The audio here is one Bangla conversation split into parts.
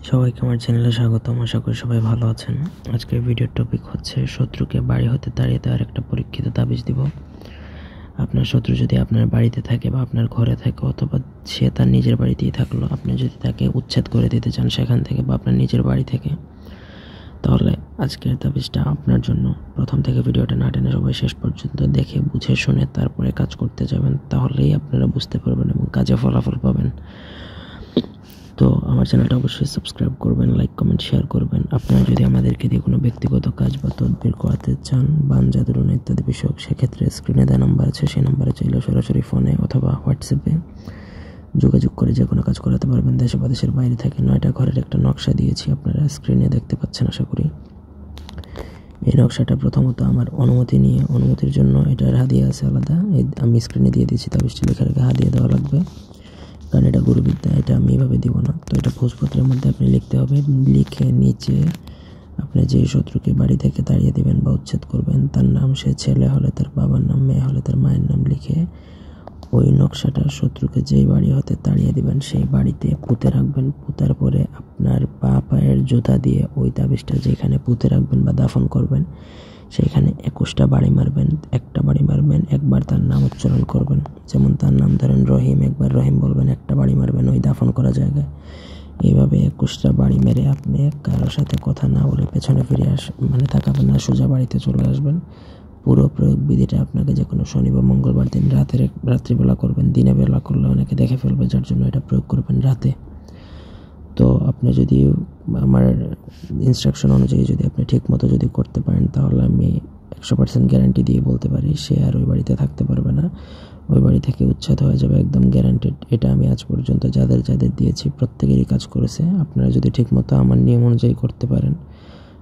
সবাইকে আমার চ্যানেলে স্বাগতম। আশা করি সবাই ভালো আছেন। আজকের ভিডিওর টপিক হচ্ছে শত্রুকে বাড়ি হতে তাড়িয়ে দেওয়ার একটা পরীক্ষিত তাবিজ দিব। আপনার শত্রু যদি আপনার বাড়িতে থাকে বা আপনার ঘরে থাকে, অথবা সে তার নিজের বাড়িতেই থাকলো, আপনি যদি তাকে উচ্ছেদ করে দিতে চান সেখান থেকে বা আপনার নিজের বাড়ি থেকে, তাহলে আজকের তাবিজটা আপনার জন্য। প্রথম থেকে ভিডিওটা না টেনে সবাই শেষ পর্যন্ত দেখে বুঝে শুনে তারপরে কাজ করতে যাবেন, তাহলেই আপনারা বুঝতে পারবেন এবং কাজে ফলাফল পাবেন। তো আমার চ্যানেলটা অবশ্যই সাবস্ক্রাইব করবেন, লাইক কমেন্ট শেয়ার করবেন। আপনারা যদি আমাদেরকে দিয়ে কোনো ব্যক্তিগত কাজ বা তদবির করাতে চান, বান জাদুরুন ইত্যাদি বিষয়ক, সেক্ষেত্রে স্ক্রিনে দেওয়া নাম্বার আছে, সেই নাম্বারে চাইলে সরাসরি ফোনে অথবা হোয়াটসঅ্যাপে যোগাযোগ করে যে কোনো কাজ করাতে পারবেন। দেশে বা দেশের বাইরে থেকে 9টা ঘরের একটা নকশা দিয়েছি, আপনারা স্ক্রিনে দেখতে পাচ্ছেন আশা করি। এই নকশাটা প্রথমত আমার অনুমতি নিয়ে, অনুমতির জন্য এটার হাদিয়া আছে আলাদা, আমি স্ক্রিনে দিয়ে দিয়েছি। তাবিজটি লেখা রেখে হাদিয়া দেওয়া লাগবে, কারণ এটা গুরুবিদ্যা, এটা আমি এভাবে দিব না। তো এটা ভোজপত্রের মধ্যে আপনি লিখতে হবে। লিখে নিচে আপনি যে শত্রুকে বাড়ি থেকে তাড়িয়ে দেবেন বা উচ্ছেদ করবেন তার নাম, সে ছেলে হলে তার বাবার নাম, মেয়ে হলে তার মায়ের নাম লিখে ওই নকশাটা শত্রুকে যেই বাড়ি হতে তাড়িয়ে দিবেন সেই বাড়িতে পুঁতে রাখবেন। পুঁতার পরে আপনার পায়ের জুতা দিয়ে ওই তাবিজটা যেখানে পুঁতে রাখবেন বা দাফন করবেন সেইখানে 21টা বাড়ি মারবেন। একটা বাড়ি মারবেন, একবার তার নাম উচ্চারণ করবেন। যেমন তার নাম ধরেন রহিম, একবার রহিম বলবেন, একটা বাড়ি মারবেন ওই দাফন করা জায়গায়। এইভাবে 21টা বাড়ি মেরে আপনি কারোর সাথে কথা না বলে পেছনে ফিরে তাকাবেন না, সোজা বাড়িতে চলে আসবেন। পুরো প্রয়োগ বিধিটা আপনাকে যে কোনো শনি বা মঙ্গলবার দিন রাত্রিবেলা করবেন। দিনে বেলা করলে অনেকে দেখে ফেলবে, যার জন্য এটা প্রয়োগ করবেন রাতে। তো আপনি যদি আমার ইনস্ট্রাকশন অনুযায়ী যদি আপনি ঠিক মতো যদি করতে পারেন, তাহলে আমি 100% গ্যারান্টি দিয়ে বলতে পারি সে আর ওই বাড়িতে থাকতে পারবে না, ওই বাড়ি থেকে উচ্ছেদ হয়ে যাবে, একদম গ্যারান্টেড। এটা আমি আজ পর্যন্ত যাদের দিয়েছি প্রত্যেকেরই কাজ করেছে। আপনারা যদি ঠিক মতো আমার নিয়ম অনুযায়ী করতে পারেন,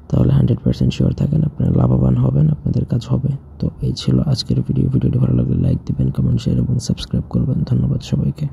তাহলে 100% শিওর থাকেন আপনারা লাভবান হবেন, আপনাদের কাজ হবে। তো এই ছিল আজকের ভিডিওটি ভালো লাগলে লাইক দিবেন, কমেন্ট শেয়ার এবং সাবস্ক্রাইব করবেন। ধন্যবাদ সবাইকে।